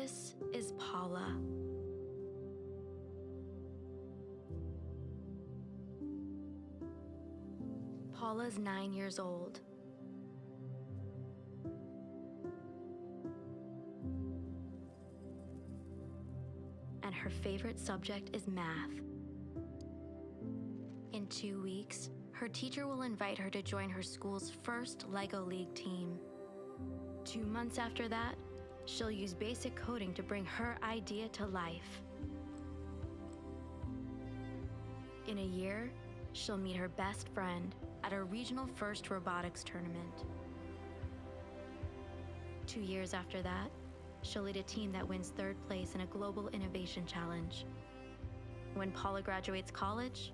This is Paula. Paula's 9 years old. And her favorite subject is math. In 2 weeks, her teacher will invite her to join her school's first LEGO League team. 2 months after that, she'll use basic coding to bring her idea to life. In a year, she'll meet her best friend at a regional first robotics tournament. 2 years after that, she'll lead a team that wins 3rd place in a global innovation challenge. When Paula graduates college,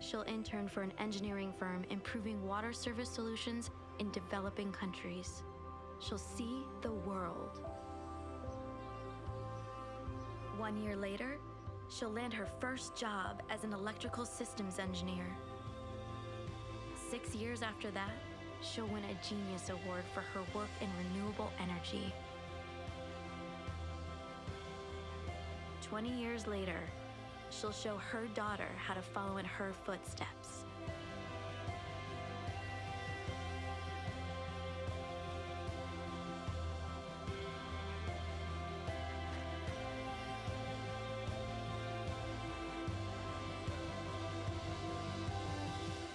she'll intern for an engineering firm improving water service solutions in developing countries. She'll see the world. 1 year later, she'll land her first job as an electrical systems engineer. 6 years after that, she'll win a Genius Award for her work in renewable energy. 20 years later, she'll show her daughter how to follow in her footsteps.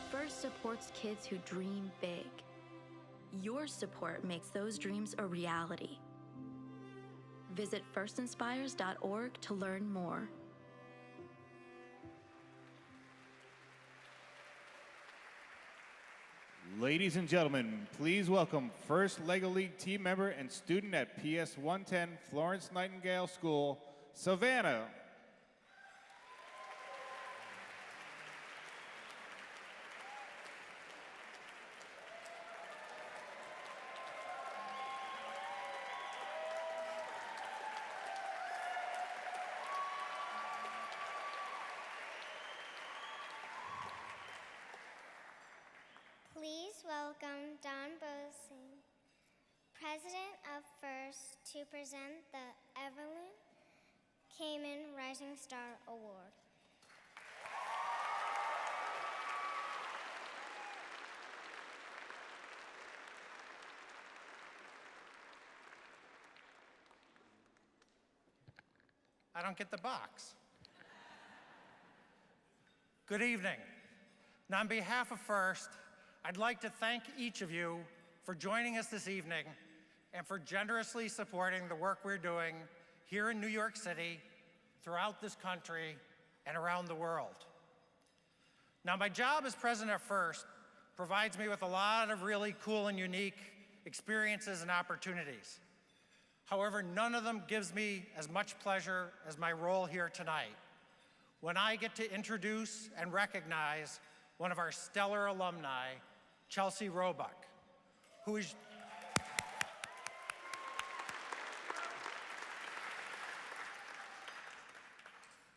First supports kids who dream big. Your support makes those dreams a reality. Visit firstinspires.org to learn more. Ladies and gentlemen, please welcome first LEGO League team member and student at PS 110 Florence Nightingale School, Savannah. Please welcome Don Bosin, President of FIRST, to present the Evelyn Kamen Rising Star Award. I don't get the box. Good evening. Now, on behalf of FIRST, I'd like to thank each of you for joining us this evening and for generously supporting the work we're doing here in New York City, throughout this country, and around the world. Now, my job as president of FIRST provides me with a lot of really cool and unique experiences and opportunities. However, none of them gives me as much pleasure as my role here tonight, when I get to introduce and recognize one of our stellar alumni, Chelsey Roebuck, who is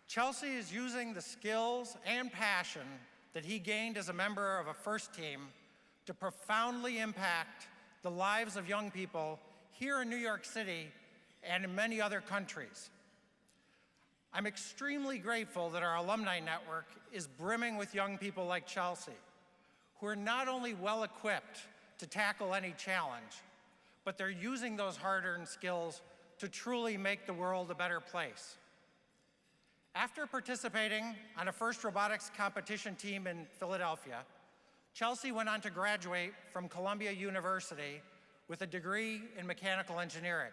Chelsey is using the skills and passion that he gained as a member of a FIRST team to profoundly impact the lives of young people here in New York City and in many other countries. I'm extremely grateful that our alumni network is brimming with young people like Chelsey, who are not only well-equipped to tackle any challenge, but they're using those hard-earned skills to truly make the world a better place. After participating on a FIRST robotics competition team in Philadelphia, Chelsey went on to graduate from Columbia University with a degree in mechanical engineering.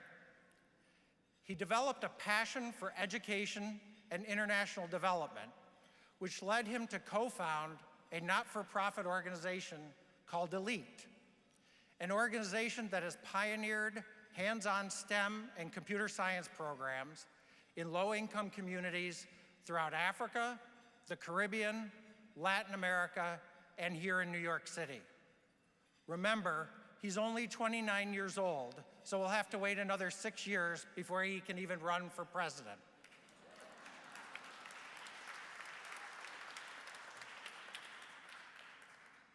He developed a passion for education and international development, which led him to co-found a not-for-profit organization called ELITE, an organization that has pioneered hands-on STEM and computer science programs in low-income communities throughout Africa, the Caribbean, Latin America, and here in New York City. Remember, he's only 29 years old, so we'll have to wait another 6 years before he can even run for president.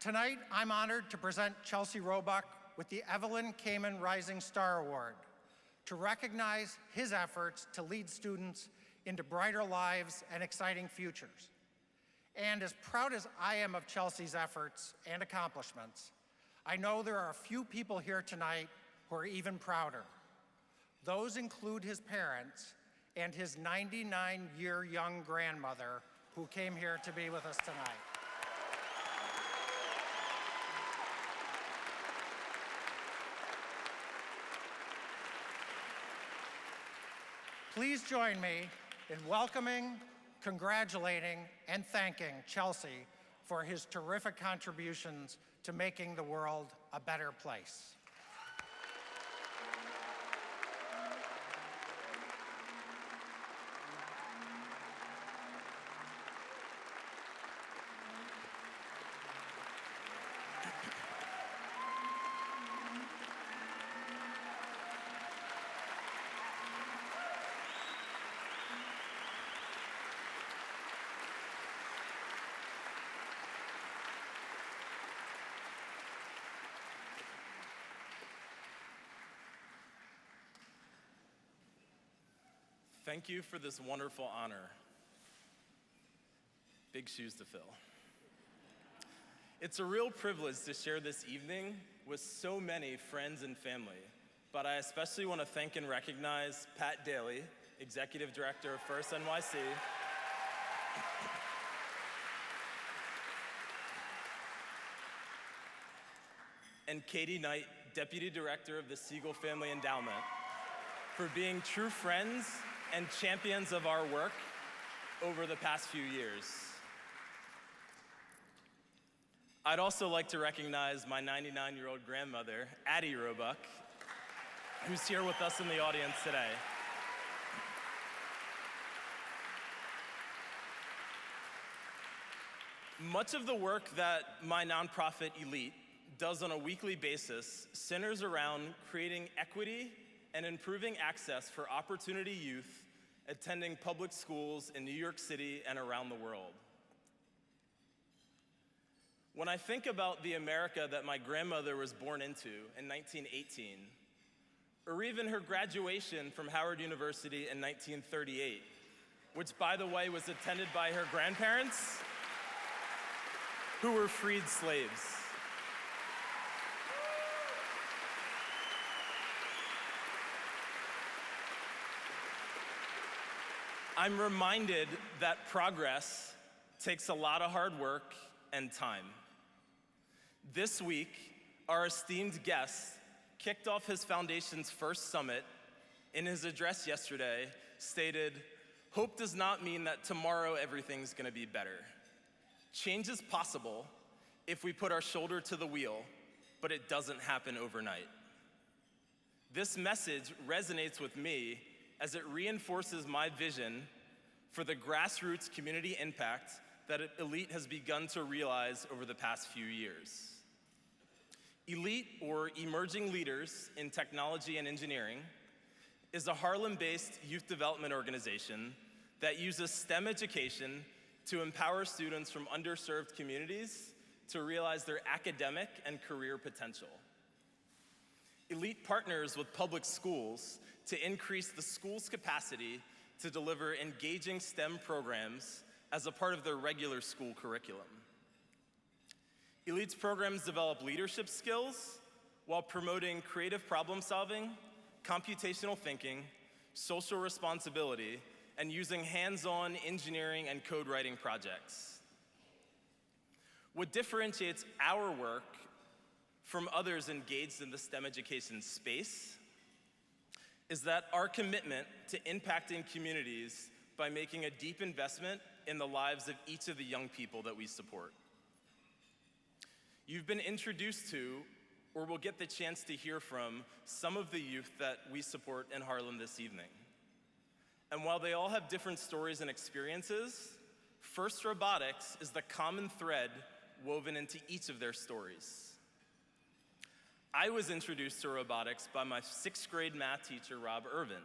Tonight, I'm honored to present Chelsey Roebuck with the Evelyn Kamen Rising Star Award, to recognize his efforts to lead students into brighter lives and exciting futures. And as proud as I am of Chelsey's efforts and accomplishments, I know there are a few people here tonight who are even prouder. Those include his parents and his 99-year young grandmother who came here to be with us tonight. Please join me in welcoming, congratulating, and thanking Chelsey for his terrific contributions to making the world a better place. Thank you for this wonderful honor. Big shoes to fill. It's a real privilege to share this evening with so many friends and family, but I especially want to thank and recognize Pat Daly, Executive Director of First NYC, and Katie Knight, Deputy Director of the Siegel Family Endowment, for being true friends and champions of our work over the past few years. I'd also like to recognize my 99-year-old grandmother, Addie Roebuck, who's here with us in the audience today. Much of the work that my nonprofit Elite does on a weekly basis centers around creating equity and improving access for opportunity youth attending public schools in New York City and around the world. When I think about the America that my grandmother was born into in 1918, or even her graduation from Howard University in 1938, which, by the way, was attended by her grandparents, who were freed slaves. I'm reminded that progress takes a lot of hard work and time. This week, our esteemed guest kicked off his foundation's first summit. In his address yesterday, stated, "Hope does not mean that tomorrow everything's gonna be better. Change is possible if we put our shoulder to the wheel, but it doesn't happen overnight." This message resonates with me as it reinforces my vision for the grassroots community impact that Elite has begun to realize over the past few years. Elite, or Emerging Leaders in Technology and Engineering, is a Harlem-based youth development organization that uses STEM education to empower students from underserved communities to realize their academic and career potential. Elite partners with public schools to increase the school's capacity to deliver engaging STEM programs as a part of their regular school curriculum. Elite's programs develop leadership skills while promoting creative problem solving, computational thinking, social responsibility, and using hands-on engineering and code writing projects. What differentiates our work from others engaged in the STEM education space is that our commitment to impacting communities by making a deep investment in the lives of each of the young people that we support. You've been introduced to, or will get the chance to hear from, some of the youth that we support in Harlem this evening. And while they all have different stories and experiences, FIRST Robotics is the common thread woven into each of their stories. I was introduced to robotics by my 6th grade math teacher, Rob Irvin.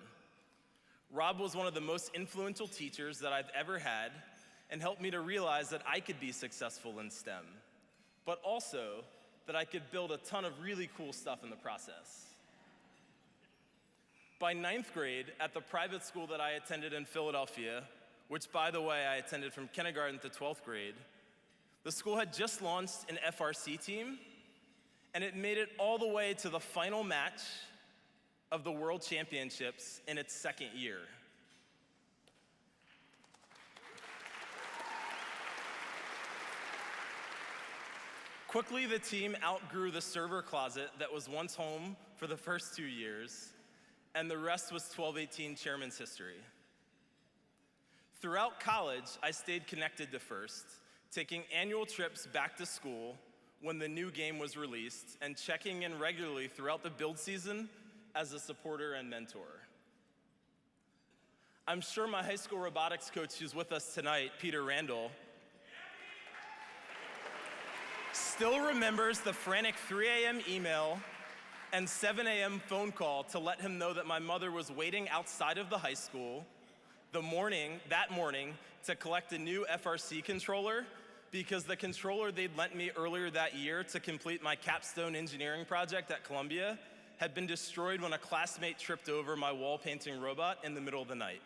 Rob was one of the most influential teachers that I've ever had and helped me to realize that I could be successful in STEM, but also that I could build a ton of really cool stuff in the process. By 9th grade, at the private school that I attended in Philadelphia, which by the way, I attended from kindergarten to 12th grade, the school had just launched an FRC team, and it made it all the way to the final match of the World Championships in its second year. Quickly, the team outgrew the server closet that was once home for the first 2 years, and the rest was 12-18 chairman's history. Throughout college, I stayed connected to First, taking annual trips back to school when the new game was released, and checking in regularly throughout the build season as a supporter and mentor. I'm sure my high school robotics coach who's with us tonight, Peter Randall, still remembers the frantic 3 a.m. email and 7 a.m. phone call to let him know that my mother was waiting outside of the high school that morning to collect a new FRC controller because the controller they'd lent me earlier that year to complete my capstone engineering project at Columbia had been destroyed when a classmate tripped over my wall painting robot in the middle of the night.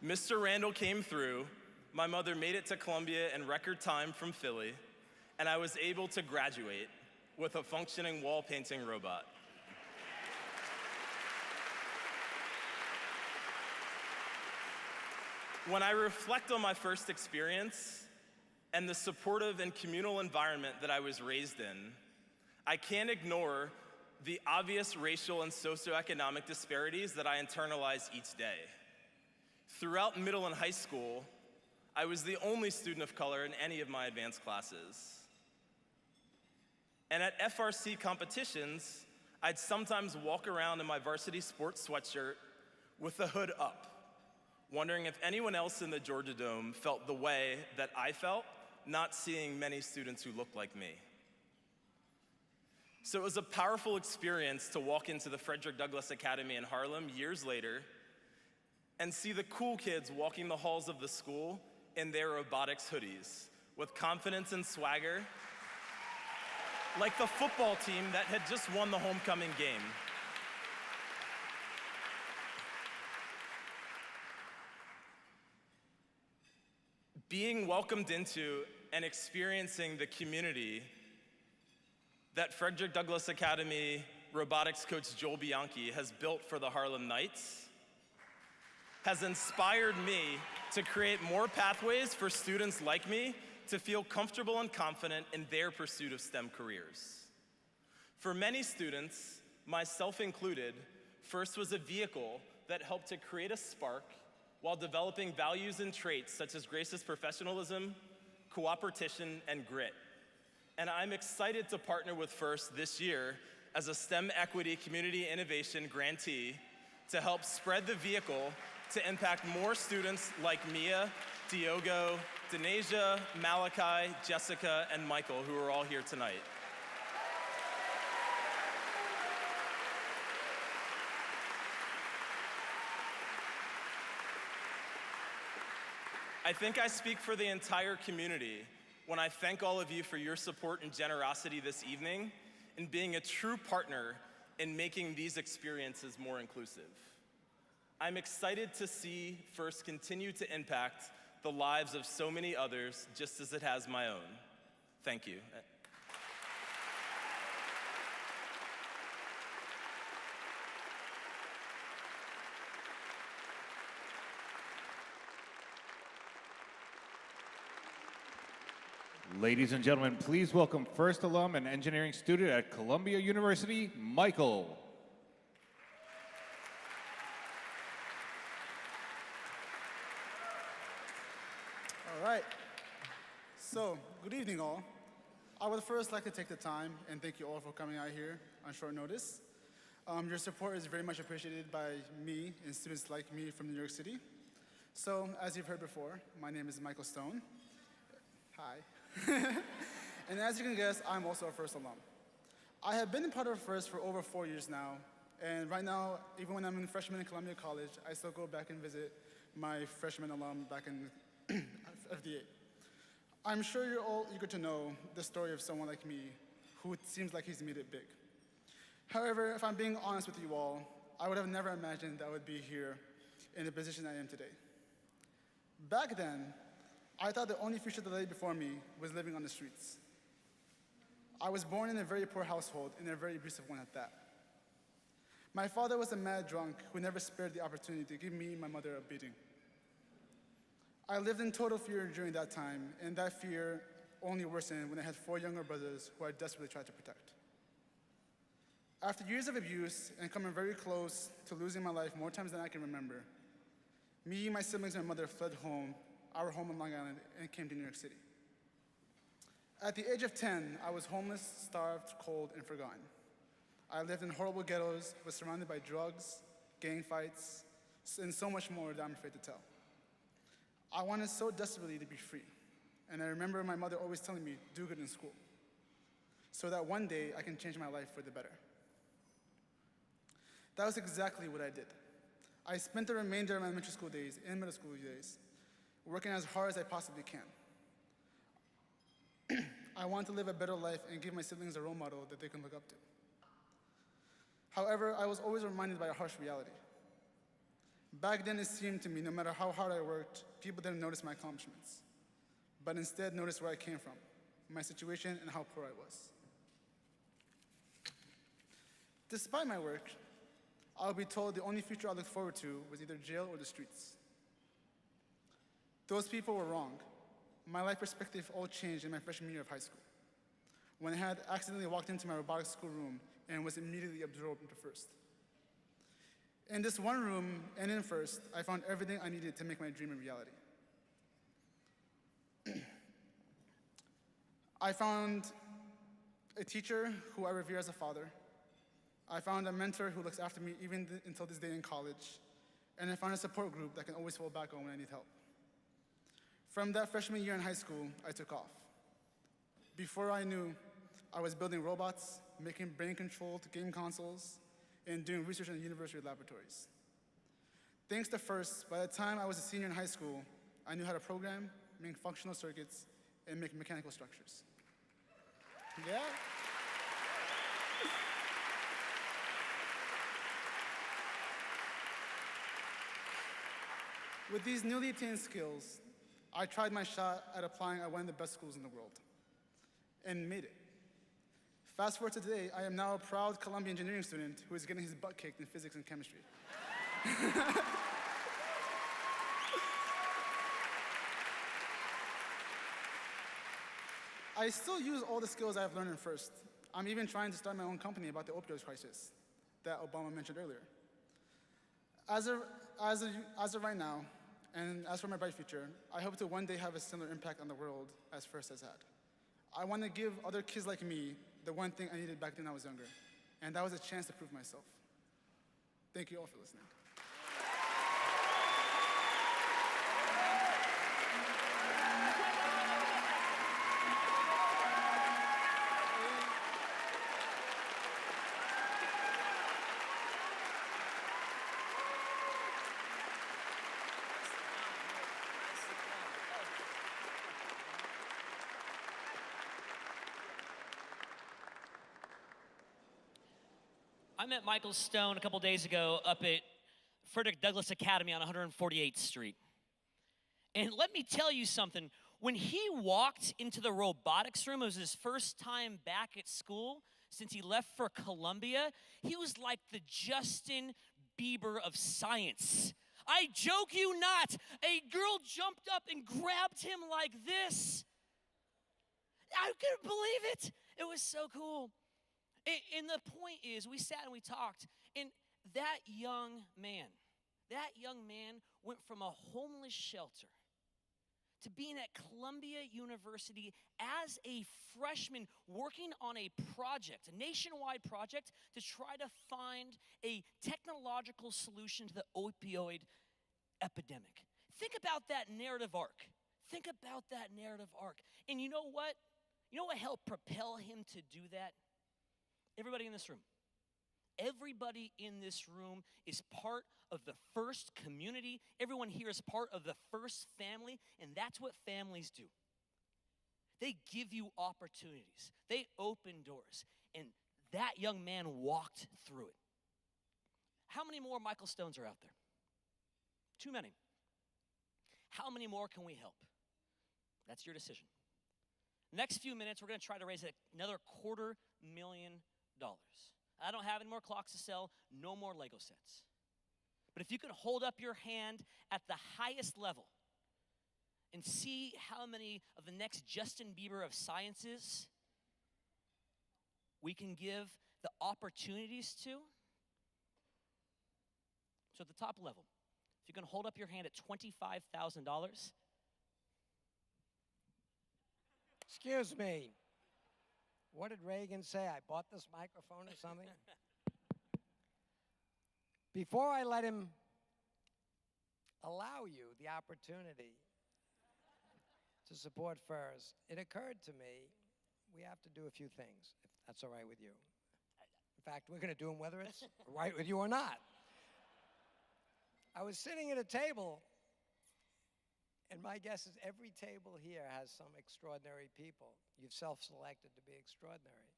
Mr. Randall came through, my mother made it to Columbia in record time from Philly, and I was able to graduate with a functioning wall painting robot. When I reflect on my first experience and the supportive and communal environment that I was raised in, I can't ignore the obvious racial and socioeconomic disparities that I internalize each day. Throughout middle and high school, I was the only student of color in any of my advanced classes. And at FRC competitions, I'd sometimes walk around in my varsity sports sweatshirt with the hood up, wondering if anyone else in the Georgia Dome felt the way that I felt, not seeing many students who looked like me. So it was a powerful experience to walk into the Frederick Douglass Academy in Harlem years later and see the cool kids walking the halls of the school in their robotics hoodies with confidence and swagger, like the football team that had just won the homecoming game. Being welcomed into and experiencing the community that Frederick Douglass Academy robotics coach Joel Bianchi has built for the Harlem Knights has inspired me to create more pathways for students like me to feel comfortable and confident in their pursuit of STEM careers. For many students, myself included, First was a vehicle that helped to create a spark while developing values and traits such as gracious professionalism, cooperation, and grit. And I'm excited to partner with First this year as a STEM Equity Community Innovation grantee to help spread the vehicle to impact more students like Mia, Diogo, Denasia, Malachi, Jessica, and Michael, who are all here tonight. I think I speak for the entire community when I thank all of you for your support and generosity this evening and being a true partner in making these experiences more inclusive. I'm excited to see First continue to impact the lives of so many others just as it has my own. Thank you. Ladies and gentlemen, please welcome First alum and engineering student at Columbia University, Michael. All right. So, good evening, all. I would first like to take the time and thank you all for coming out here on short notice. Your support is very much appreciated by me and students like me from New York City. So, as you've heard before, my name is Michael Stone. Hi. And as you can guess, I'm also a First alum. I have been a part of First for over 4 years now, and right now, even when I'm a freshman in Columbia College, I still go back and visit my freshman alum back in FD8. I'm sure you're all eager to know the story of someone like me who seems like he's made it big. However, if I'm being honest with you all, I would have never imagined that I would be here in the position I am today. Back then, I thought the only future that lay before me was living on the streets. I was born in a very poor household, and a very abusive one at that. My father was a mad drunk who never spared the opportunity to give me and my mother a beating. I lived in total fear during that time, and that fear only worsened when I had 4 younger brothers who I desperately tried to protect. After years of abuse and coming very close to losing my life more times than I can remember, me, my siblings, and my mother fled home, our home on Long Island, and came to New York City. At the age of 10, I was homeless, starved, cold, and forgotten. I lived in horrible ghettos, was surrounded by drugs, gang fights, and so much more that I'm afraid to tell. I wanted so desperately to be free, and I remember my mother always telling me, do good in school, so that one day I can change my life for the better. That was exactly what I did. I spent the remainder of my elementary school days and middle school days working as hard as I possibly can. I want to live a better life and give my siblings a role model that they can look up to. However, I was always reminded by a harsh reality. Back then, it seemed to me, no matter how hard I worked, people didn't notice my accomplishments, but instead noticed where I came from, my situation, and how poor I was. Despite my work, I would be told the only future I looked forward to was either jail or the streets. Those people were wrong. My life perspective all changed in my freshman year of high school, when I had accidentally walked into my robotics schoolroom and was immediately absorbed into FIRST. In this one room and in FIRST, I found everything I needed to make my dream a reality. I found a teacher who I revere as a father. I found a mentor who looks after me even until this day in college. And I found a support group that can always fall back on when I need help. From that freshman year in high school, I took off. Before I knew, I was building robots, making brain-controlled game consoles, and doing research in university laboratories. Thanks to FIRST, by the time I was a senior in high school, I knew how to program, make functional circuits, and make mechanical structures. Yeah? With these newly attained skills, I tried my shot at applying at one of the best schools in the world, and made it. Fast forward to today, I am now a proud Columbia engineering student who is getting his butt kicked in physics and chemistry. I still use all the skills I've learned in FIRST. I'm even trying to start my own company about the opioid crisis that Obama mentioned earlier. As of right now, and as for my bright future, I hope to one day have a similar impact on the world as FIRST has had. I want to give other kids like me the one thing I needed back then I was younger, and that was a chance to prove myself. Thank you all for listening. I met Michael Stone a couple days ago up at Frederick Douglass Academy on 148th Street. And let me tell you something. When he walked into the robotics room, it was his first time back at school since he left for Columbia. He was like the Justin Bieber of science. I joke you not. A girl jumped up and grabbed him like this. I couldn't believe it. It was so cool. And the point is, we sat and we talked, and that young man went from a homeless shelter to being at Columbia University as a freshman working on a project, a nationwide project, to try to find a technological solution to the opioid epidemic. Think about that narrative arc. And you know what? You know what helped propel him to do that? Everybody in this room. Everybody in this room is part of the FIRST community. Everyone here is part of the FIRST family, and that's what families do. They give you opportunities. They open doors, and that young man walked through it. How many more Michael Stones are out there? Too many. How many more can we help? That's your decision. Next few minutes, we're going to try to raise another $250,000. I don't have any more clocks to sell, no more Lego sets. But if you can hold up your hand at the highest level and see how many of the next Justin Bieber of sciences we can give the opportunities to. So at the top level, if you can hold up your hand at $25,000. Excuse me. What did Reagan say? I bought this microphone or something? Before I let him allow you the opportunity to support FIRST, it occurred to me we have to do a few things, if that's all right with you. In fact, we're going to do them whether it's right with you or not. I was sitting at a table, and my guess is every table here has some extraordinary people. You've self-selected to be extraordinary.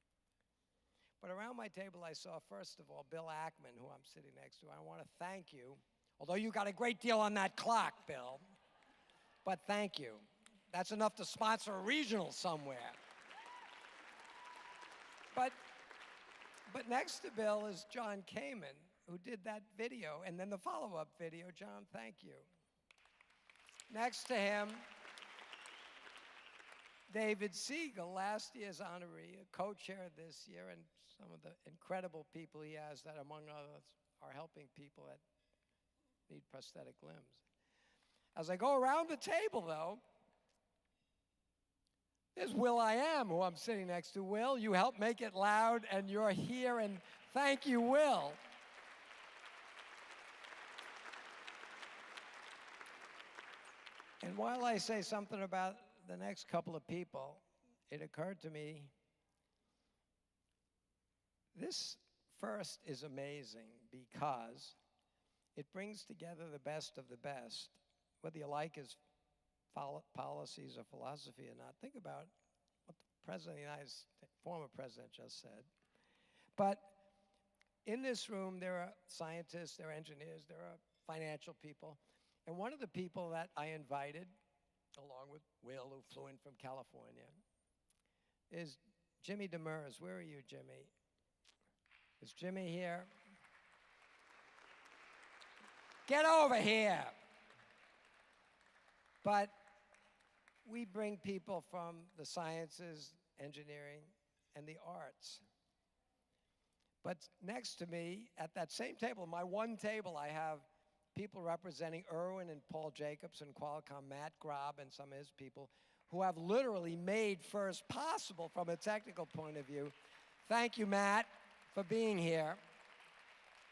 But around my table, I saw, first of all, Bill Ackman, who I'm sitting next to. I want to thank you, although you got a great deal on that clock, Bill. But thank you. That's enough to sponsor a regional somewhere. But next to Bill is John Kamen, who did that video, and then the follow-up video. John, thank you. Next to him, David Siegel, last year's honoree, a co-chair this year, and some of the incredible people he has that, among others, are helping people that need prosthetic limbs. As I go around the table, though, there's Will I Am, who I'm sitting next to. Will, you helped make it loud, and you're here, and thank you, Will. And while I say something about the next couple of people, it occurred to me, this FIRST is amazing because it brings together the best of the best, whether you like his policies or philosophy or not. Think about what the President of the United States, former President, just said. But in this room, there are scientists, there are engineers, there are financial people. And one of the people that I invited, along with Will, who flew in from California, is Jimmy Demers. Where are you, Jimmy? Is Jimmy here? Get over here. But we bring people from the sciences, engineering, and the arts. But next to me, at that same table, my one table, I have people representing Irwin and Paul Jacobs and Qualcomm, Matt Grob and some of his people, who have literally made FIRST possible from a technical point of view. Thank you, Matt, for being here.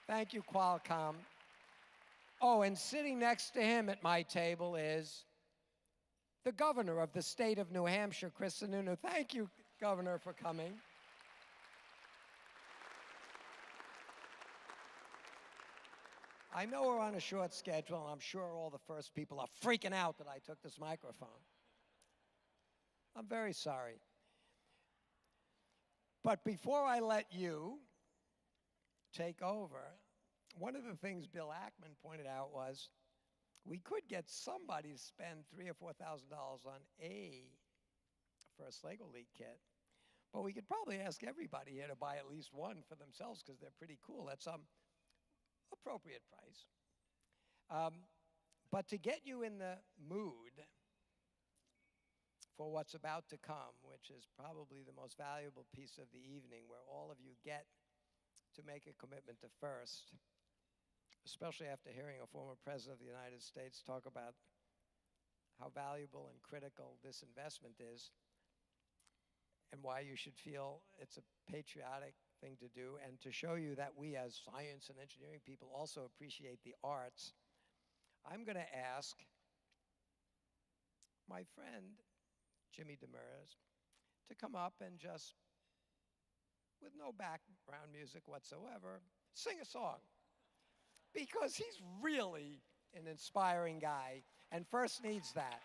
Thank you, Qualcomm. Oh, and sitting next to him at my table is the governor of the state of New Hampshire, Chris Sununu. Thank you, Governor, for coming. I know we're on a short schedule, and I'm sure all the FIRST people are freaking out that I took this microphone. I'm very sorry. But before I let you take over, one of the things Bill Ackman pointed out was we could get somebody to spend $3,000 or $4,000 on a FIRST Lego League kit, but we could probably ask everybody here to buy at least one for themselves because they're pretty cool. That's appropriate price. But to get you in the mood for what's about to come, which is probably the most valuable piece of the evening, where all of you get to make a commitment to FIRST, especially after hearing a former president of the United States talk about how valuable and critical this investment is and why you should feel it's a patriotic thing to do, and to show you that we as science and engineering people also appreciate the arts, I'm going to ask my friend Jimmy Demers to come up and just, with no background music whatsoever, sing a song. Because he's really an inspiring guy, and FIRST needs that.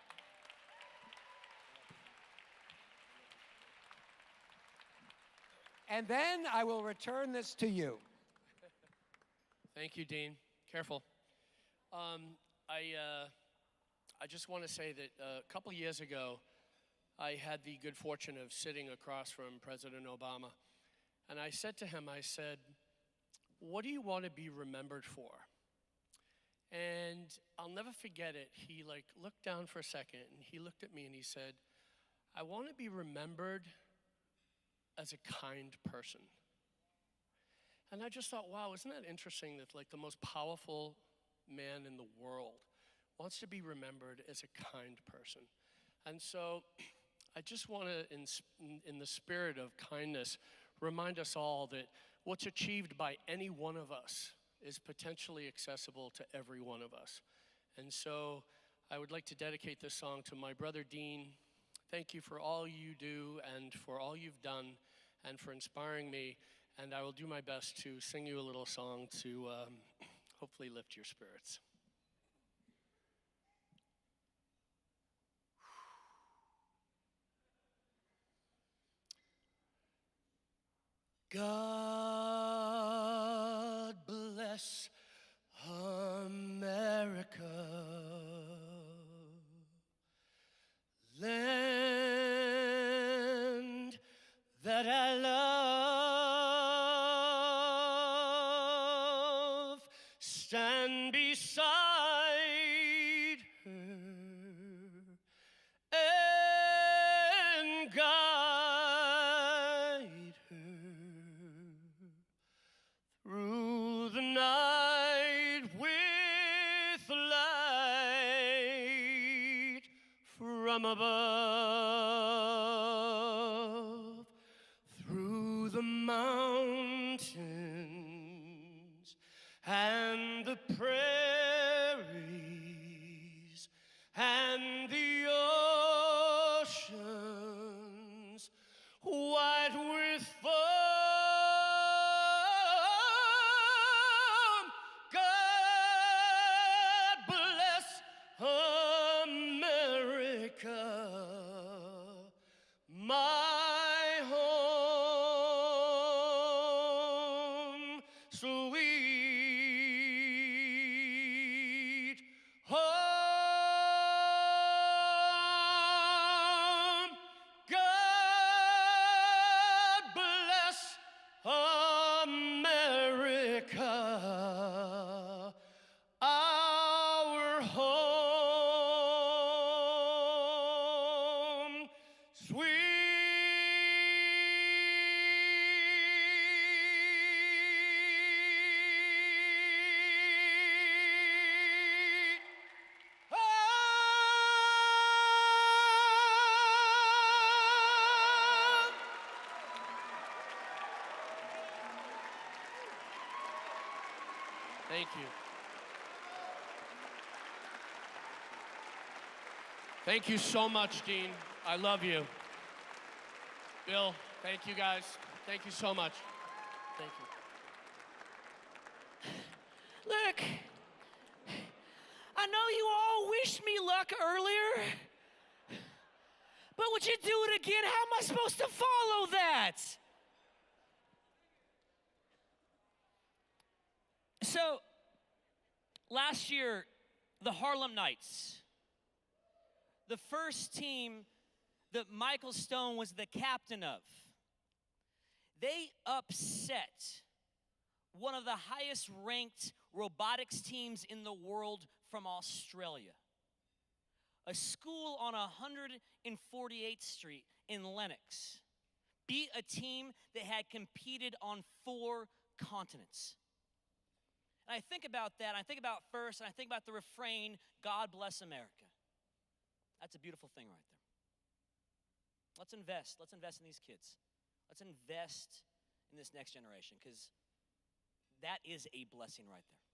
and then I will return this to you. Thank you, Dean. Careful. I just want to say that a couple years ago, I had the good fortune of sitting across from President Obama. And I said to him, I said, what do you want to be remembered for? And I'll never forget it. He looked down for a second and he looked at me and he said, I want to be remembered as a kind person. And I just thought, wow, isn't that interesting that the most powerful man in the world wants to be remembered as a kind person. And so I just want to, in the spirit of kindness, remind us all that what's achieved by any one of us is potentially accessible to every one of us. And so I would like to dedicate this song to my brother Dean. Thank you for all you do and for all you've done and for inspiring me. And I will do my best to sing you a little song to hopefully lift your spirits. God bless America, land that I love, stand beside her and guide her through the night with light from above, through the mountains and the prairies and the oceans white with foam. God bless America, my home, sweet home. God bless America, our home, sweet home. Thank you. Thank you so much, Dean. I love you. Bill, thank you guys. Thank you so much. Thank you. Look, I know you all wished me luck earlier, but would you do it again? How am I supposed to follow that? So, last year, the Harlem Knights, the first team that Michael Stone was the captain of, they upset one of the highest ranked robotics teams in the world from Australia. A school on 148th Street in Lenox beat a team that had competed on 4 continents. And I think about that, I think about first, and I think about the refrain, God bless America. That's a beautiful thing right there. Let's invest in these kids. Let's invest in this next generation, because that is a blessing right there.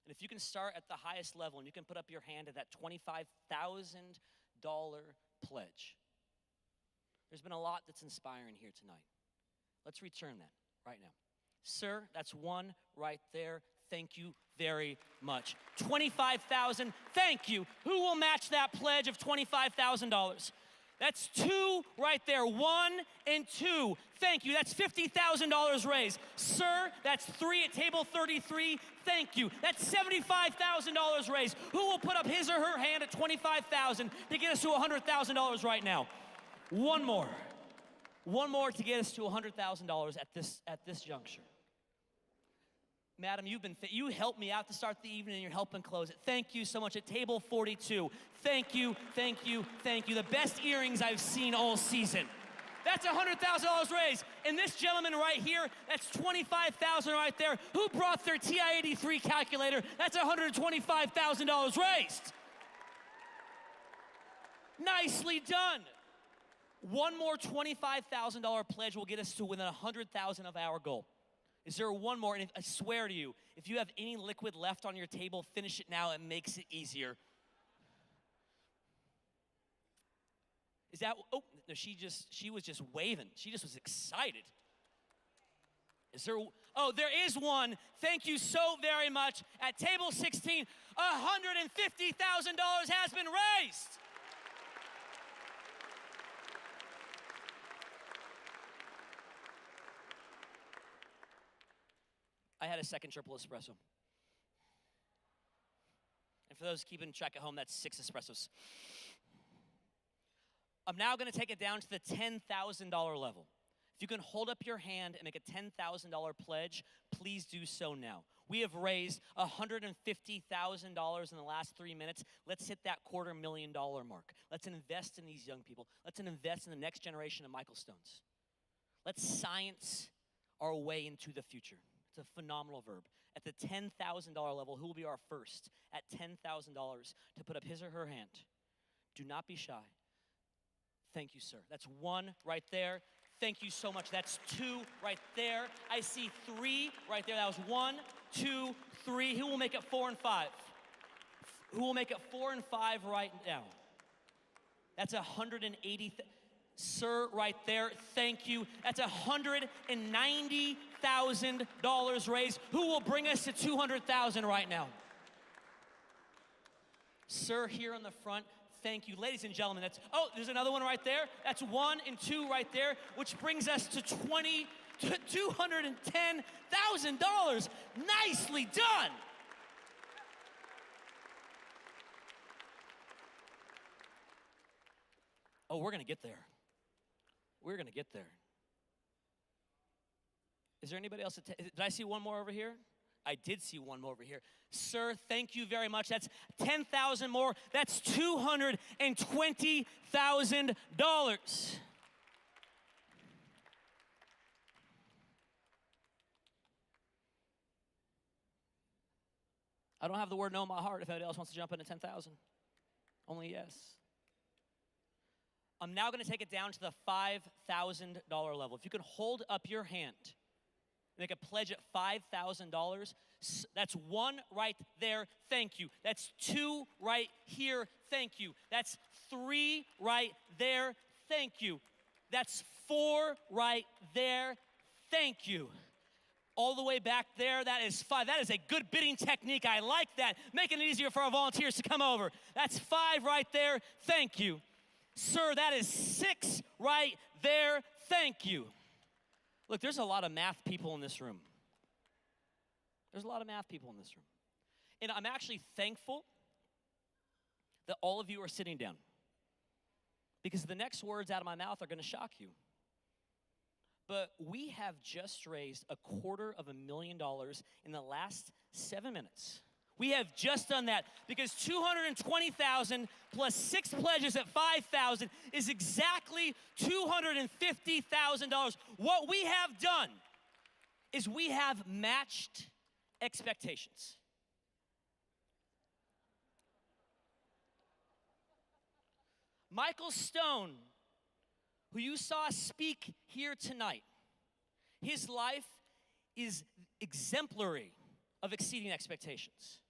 And if you can start at the highest level and you can put up your hand at that $25,000 pledge, there's been a lot that's inspiring here tonight. Let's return that right now. Sir, that's one right there. Thank you very much. $25,000, thank you. Who will match that pledge of $25,000? That's 2 right there. 1 and 2. Thank you. That's $50,000 raised. Sir, that's 3 at table 33. Thank you. That's $75,000 raised. Who will put up his or her hand at $25,000 to get us to $100,000 right now? One more. One more to get us to $100,000 at this juncture. Madam, you helped me out to start the evening, and you're helping close it. Thank you so much. At table 42, thank you, thank you, thank you. The best earrings I've seen all season. That's $100,000 raised. And this gentleman right here, that's $25,000 right there. Who brought their TI-83 calculator? That's $125,000 raised. Nicely done. One more $25,000 pledge will get us to within $100,000 of our goal. Is there one more? And I swear to you, if you have any liquid left on your table, finish it now. It makes it easier. Is that, oh, no, she was just waving. She just was excited. Is there, oh, there is one. Thank you so very much. At table 16, $150,000 has been raised. I had a second triple espresso. And for those keeping track at home, that's 6 espressos. I'm now going to take it down to the $10,000 level. If you can hold up your hand and make a $10,000 pledge, please do so now. We have raised $150,000 in the last 3 minutes. Let's hit that $250,000 mark. Let's invest in these young people. Let's invest in the next generation of Michael Stones. Let's science our way into the future. It's a phenomenal verb. At the $10,000 level, who will be our first at $10,000 to put up his or her hand? Do not be shy. Thank you, sir. That's 1 right there. Thank you so much. That's 2 right there. I see 3 right there. That was 1, 2, 3. Who will make it 4 and 5? Who will make it 4 and 5 right now? That's 180. Sir, right there, thank you. That's $190,000 raised. Who will bring us to $200,000 right now? Sir, here in the front, thank you. Ladies and gentlemen, that's, oh, there's another one right there. That's 1 and 2 right there, which brings us to $210,000. Nicely done. Oh, we're gonna get there. We're going to get there. Is there anybody else? Did I see one more over here? I did see one more over here. Sir, thank you very much. That's 10,000 more. That's $220,000. I don't have the word no in my heart if anybody else wants to jump into 10,000. Only yes. I'm now going to take it down to the $5,000 level. If you can hold up your hand, make a pledge at $5,000. That's 1 right there. Thank you. That's 2 right here. Thank you. That's 3 right there. Thank you. That's 4 right there. Thank you. All the way back there, that is 5. That is a good bidding technique. I like that. Making it easier for our volunteers to come over. That's 5 right there. Thank you. Sir, that is 6 right there. Thank you. Look, there's a lot of math people in this room. There's a lot of math people in this room. And I'm actually thankful that all of you are sitting down, because the next words out of my mouth are going to shock you. But we have just raised $250,000 in the last 7 minutes. We have just done that, because $220,000 plus 6 pledges at $5,000 is exactly $250,000. What we have done is we have matched expectations. Michael Stone, who you saw speak here tonight, his life is exemplary of exceeding expectations.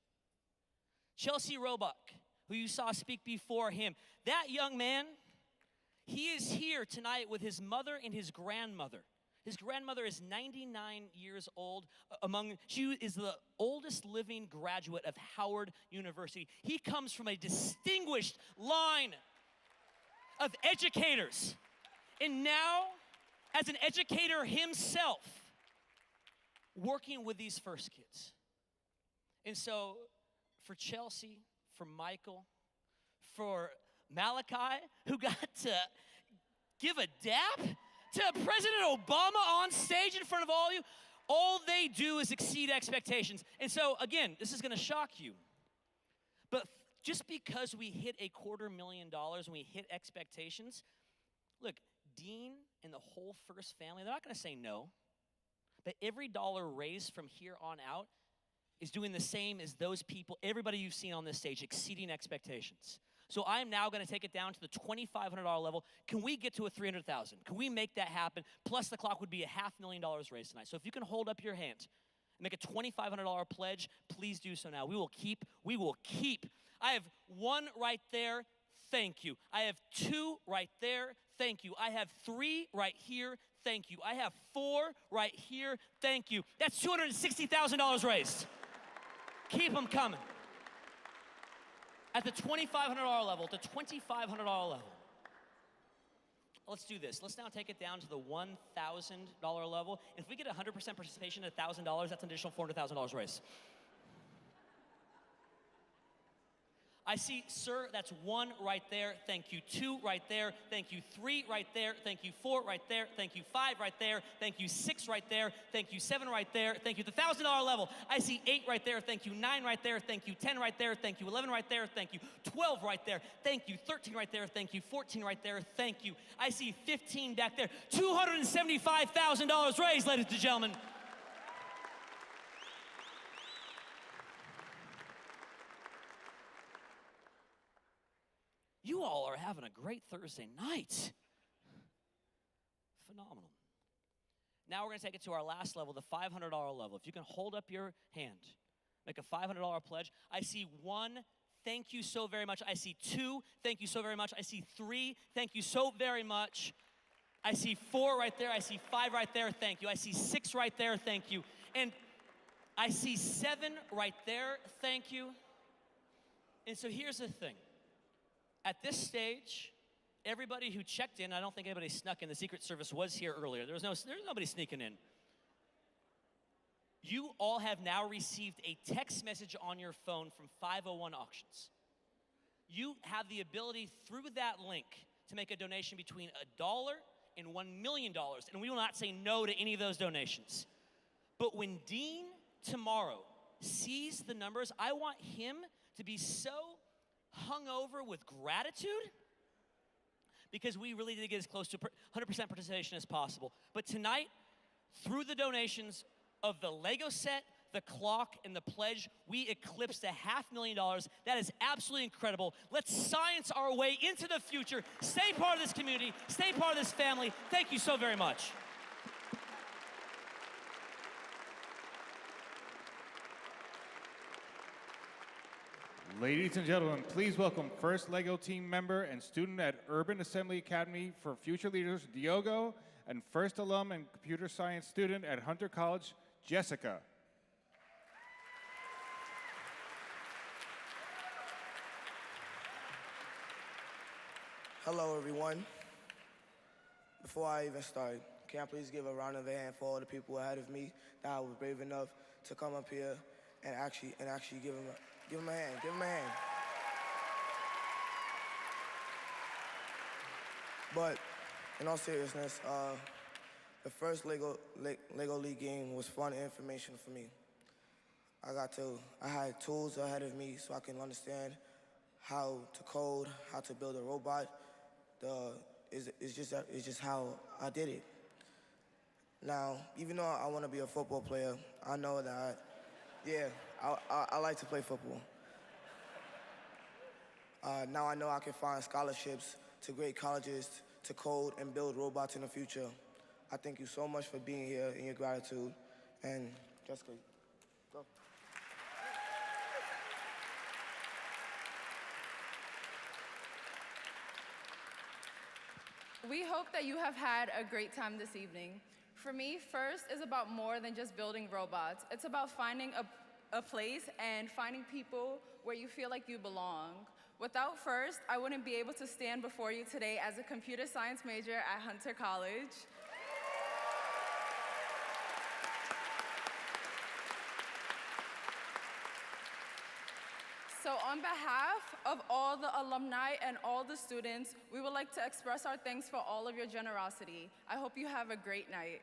Chelsey Roebuck, who you saw speak before him, that young man, he is here tonight with his mother and his grandmother. His grandmother is 99 years old. She is the oldest living graduate of Howard University. He comes from a distinguished line of educators. And now, as an educator himself, working with these first kids. And so, for Chelsey, for Michael, for Malachi, who got to give a dap to President Obama on stage in front of all of you, all they do is exceed expectations. And so, again, this is gonna shock you. But just because we hit $250,000 and we hit expectations, look, Dean and the whole First family, they're not gonna say no. But every dollar raised from here on out is doing the same as those people, everybody you've seen on this stage, exceeding expectations. So I'm now gonna take it down to the $2,500 level. Can we get to a $300,000? Can we make that happen? Plus the clock would be $500,000 raised tonight. So if you can hold up your hand and make a $2,500 pledge, please do so now. We will keep. I have one right there, thank you. I have two right there, thank you. I have three right here, thank you. I have four right here, thank you. That's $260,000 raised. Keep them coming. At the $2,500 level, level. Let's do this. Let's now take it down to the $1,000 level. And if we get 100% participation at $1,000, that's an additional $400,000 raise. I see, sir, that's one right there, thank you. Two right there, thank you. Three right there, thank you. Four right there, thank you. Five right there, thank you. Six right there, thank you. Seven right there, thank you. The $1,000 level, I see 8 right there, thank you. 9 right there, thank you. 10 right there, thank you. 11 right there, thank you. 12 right there, thank you. 13 right there, thank you. 14 right there, thank you. I see 15 back there. $275,000 raised, ladies and gentlemen. You all are having a great Thursday night. Phenomenal. Now we're going to take it to our last level, the $500 level. If you can hold up your hand, make a $500 pledge. I see 1, thank you so very much. I see 2, thank you so very much. I see 3, thank you so very much. I see 4 right there. I see 5 right there, thank you. I see 6 right there, thank you. And I see 7 right there, thank you. And so here's the thing. At this stage, everybody who checked in, I don't think anybody snuck in. The Secret Service was here earlier. There's nobody sneaking in. You all have now received a text message on your phone from 501 Auctions. You have the ability through that link to make a donation between $1 and $1 million, and we will not say no to any of those donations. But when Dean tomorrow sees the numbers, I want him to be so hung over with gratitude because we really did get as close to 100% participation as possible. But tonight, through the donations of the Lego set, the clock, and the pledge, we eclipsed $500,000. That is absolutely incredible. Let's science our way into the future. Stay part of this community. Stay part of this family. Thank you so very much. Ladies and gentlemen, please welcome first LEGO team member and student at Urban Assembly Academy for Future Leaders, Diogo, and first alum and computer science student at Hunter College, Jessica. Hello, everyone. Before I even start, can I please give a round of applause for all the people ahead of me that was brave enough to come up here and actually give them a hand. Give them a hand. But in all seriousness, the first Lego League game was fun and informational for me. I had tools ahead of me so I can understand how to code, how to build a robot. It's just how I did it. Now, even though I want to be a football player, I know that, I like to play football. Now I know I can find scholarships to great colleges to code and build robots in the future. I thank you so much for being here and your gratitude. And Jessica, go. We hope that you have had a great time this evening. For me, FIRST is about more than just building robots. It's about finding a place and finding people where you feel like you belong, Without FIRST, I wouldn't be able to stand before you today as a computer science major at Hunter College. So on behalf of all the alumni and all the students, we would like to express our thanks for all of your generosity. I hope you have a great night.